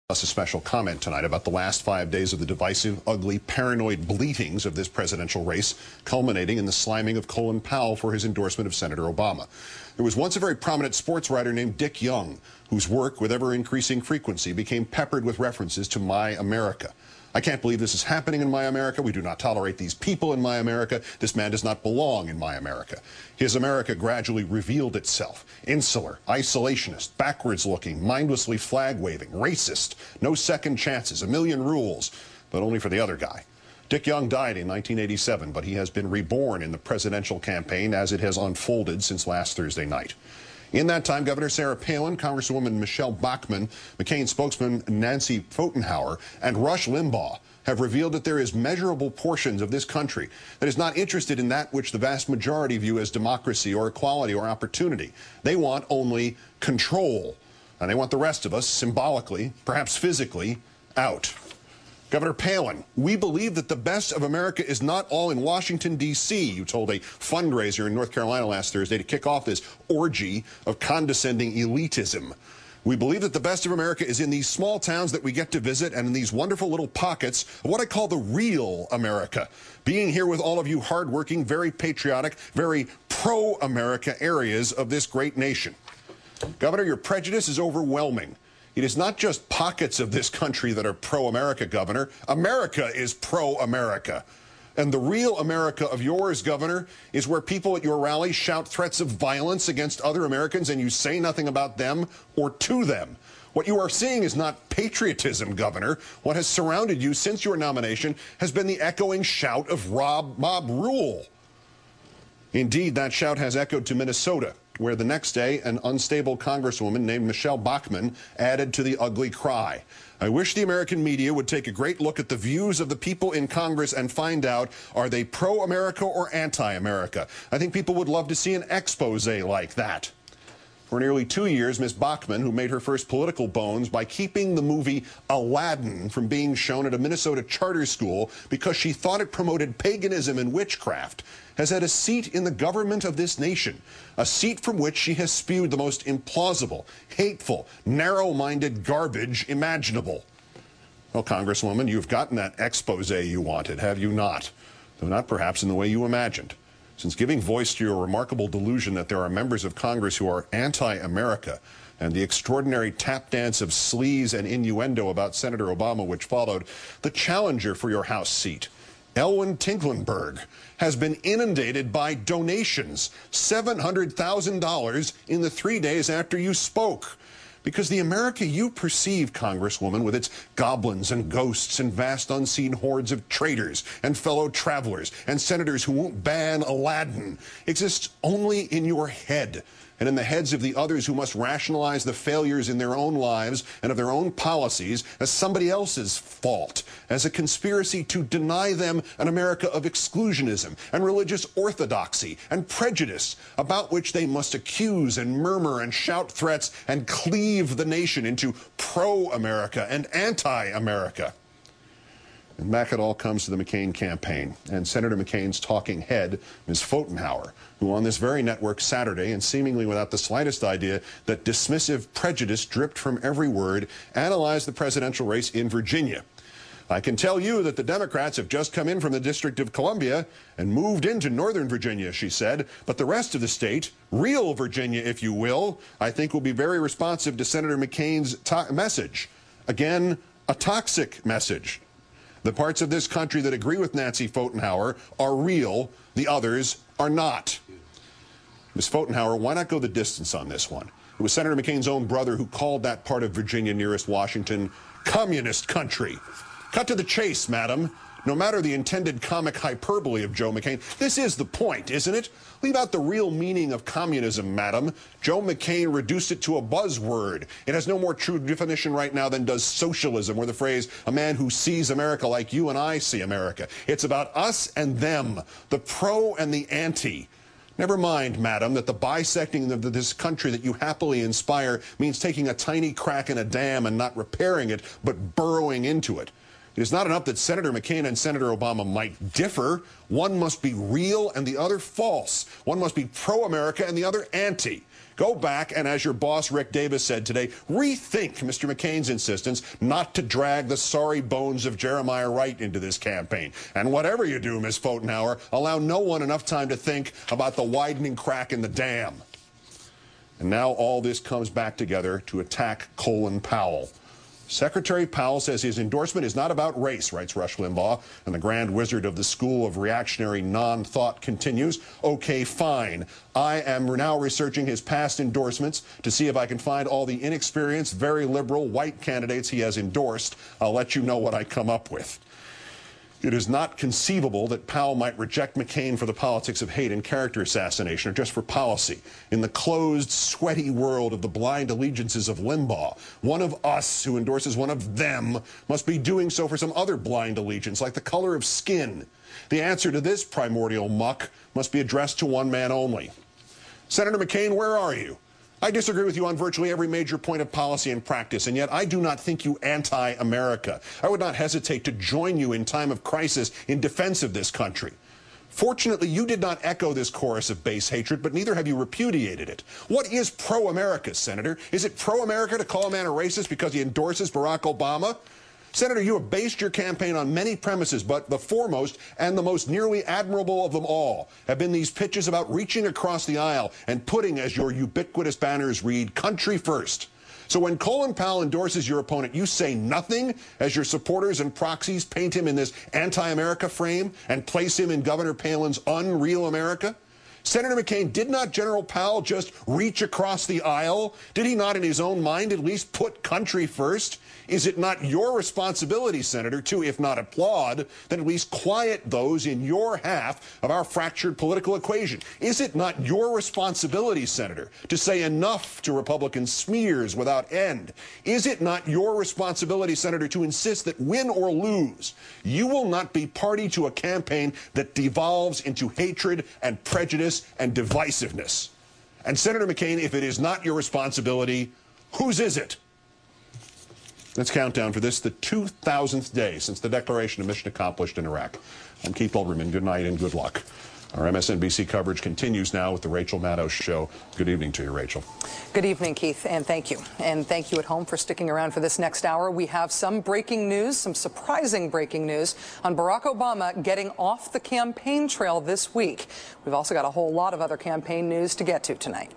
Us a special comment tonight about the last 5 days of the divisive, ugly, paranoid bleatings of this presidential race, culminating in the sliming of Colin Powell for his endorsement of Senator Obama. There was once a very prominent sports writer named Dick Young, whose work, with ever-increasing frequency, became peppered with references to My America. I can't believe this is happening in My America. We do not tolerate these people in My America. This man does not belong in My America. His America gradually revealed itself. Insular, isolationist, backwards-looking, mindlessly flag-waving, racist, no second chances, a million rules, but only for the other guy. Dick Young died in 1987, but he has been reborn in the presidential campaign as it has unfolded since last Thursday night. In that time, Governor Sarah Palin, Congresswoman Michelle Bachmann, McCain spokesman Nancy Pfotenhauer, and Rush Limbaugh have revealed that there is measurable portions of this country that is not interested in that which the vast majority view as democracy or equality or opportunity. They want only control, and they want the rest of us, symbolically, perhaps physically, out. Governor Palin, we believe that the best of America is not all in Washington, D.C., you told a fundraiser in North Carolina last Thursday to kick off this orgy of condescending elitism. We believe that the best of America is in these small towns that we get to visit and in these wonderful little pockets of what I call the real America. Being here with all of you hardworking, very patriotic, very pro-America areas of this great nation. Governor, your prejudice is overwhelming. It is not just pockets of this country that are pro-America, Governor. America is pro-America. And the real America of yours, Governor, is where people at your rally shout threats of violence against other Americans and you say nothing about them or to them. What you are seeing is not patriotism, Governor. What has surrounded you since your nomination has been the echoing shout of mob rule. Indeed, that shout has echoed to Minnesota, where the next day an unstable congresswoman named Michelle Bachmann added to the ugly cry. I wish the American media would take a great look at the views of the people in Congress and find out, are they pro-America or anti-America? I think people would love to see an expose like that. For nearly 2 years, Ms. Bachmann, who made her first political bones by keeping the movie Aladdin from being shown at a Minnesota charter school because she thought it promoted paganism and witchcraft, has had a seat in the government of this nation, a seat from which she has spewed the most implausible, hateful, narrow-minded garbage imaginable. Well, Congresswoman, you've gotten that expose you wanted, have you not? Though not perhaps in the way you imagined. Since giving voice to your remarkable delusion that there are members of Congress who are anti-America and the extraordinary tap dance of sleaze and innuendo about Senator Obama which followed, the challenger for your House seat, Elwyn Tinklenberg, has been inundated by donations, $700,000 in the 3 days after you spoke. Because the America you perceive, Congresswoman, with its goblins and ghosts and vast unseen hordes of traitors and fellow travelers and senators who won't ban Aladdin, exists only in your head and in the heads of the others who must rationalize the failures in their own lives and of their own policies as somebody else's fault, as a conspiracy to deny them an America of exclusionism and religious orthodoxy and prejudice, about which they must accuse and murmur and shout threats and cleave the nation into pro-America and anti-America. And back it all comes to the McCain campaign and Senator McCain's talking head, Ms. Pfotenhauer, who on this very network Saturday, and seemingly without the slightest idea that dismissive prejudice dripped from every word, analyzed the presidential race in Virginia. I can tell you that the Democrats have just come in from the District of Columbia and moved into Northern Virginia, she said, but the rest of the state, real Virginia, if you will, I think will be very responsive to Senator McCain's message. Again, a toxic message. The parts of this country that agree with Nancy Pfotenhauer are real, the others are not. Ms. Pfotenhauer, why not go the distance on this one? It was Senator McCain's own brother who called that part of Virginia nearest Washington communist country. Cut to the chase, madam. No matter the intended comic hyperbole of Joe McCain, this is the point, isn't it? Leave out the real meaning of communism, madam. Joe McCain reduced it to a buzzword. It has no more true definition right now than does socialism, or the phrase, a man who sees America like you and I see America. It's about us and them, the pro and the anti. Never mind, madam, that the bisecting of this country that you happily inspire means taking a tiny crack in a dam and not repairing it, but burrowing into it. It is not enough that Senator McCain and Senator Obama might differ. One must be real and the other false. One must be pro-America and the other anti. Go back and, as your boss Rick Davis said today, rethink Mr. McCain's insistence not to drag the sorry bones of Jeremiah Wright into this campaign. And whatever you do, Ms. Pfotenhauer, allow no one enough time to think about the widening crack in the dam. And now all this comes back together to attack Colin Powell. Secretary Powell says his endorsement is not about race, writes Rush Limbaugh, and the grand wizard of the school of reactionary non-thought continues. Okay, fine. I am now researching his past endorsements to see if I can find all the inexperienced, very liberal, white candidates he has endorsed. I'll let you know what I come up with. It is not conceivable that Powell might reject McCain for the politics of hate and character assassination, or just for policy. In the closed, sweaty world of the blind allegiances of Limbaugh, one of us who endorses one of them must be doing so for some other blind allegiance, like the color of skin. The answer to this primordial muck must be addressed to one man only. Senator McCain, where are you? I disagree with you on virtually every major point of policy and practice, and yet I do not think you anti-America. I would not hesitate to join you in time of crisis in defense of this country. Fortunately, you did not echo this chorus of base hatred, but neither have you repudiated it. What is pro-America, Senator? Is it pro-America to call a man a racist because he endorses Barack Obama? Senator, you have based your campaign on many premises, but the foremost and the most nearly admirable of them all have been these pitches about reaching across the aisle and putting, as your ubiquitous banners read, country first. So when Colin Powell endorses your opponent, you say nothing as your supporters and proxies paint him in this anti-America frame and place him in Governor Palin's unreal America? Senator McCain, did not General Powell just reach across the aisle? Did he not in his own mind at least put country first? Is it not your responsibility, Senator, to, if not applaud, then at least quiet those in your half of our fractured political equation? Is it not your responsibility, Senator, to say enough to Republican smears without end? Is it not your responsibility, Senator, to insist that win or lose, you will not be party to a campaign that devolves into hatred and prejudice and divisiveness? And Senator McCain, if it is not your responsibility, whose is it? Let's count down for this, the 2,000th day since the declaration of mission accomplished in Iraq. I'm Keith Olbermann. Good night and good luck. Our MSNBC coverage continues now with the Rachel Maddow Show. Good evening to you, Rachel. Good evening, Keith, and thank you. And thank you at home for sticking around for this next hour. We have some breaking news, some surprising breaking news on Barack Obama getting off the campaign trail this week. We've also got a whole lot of other campaign news to get to tonight.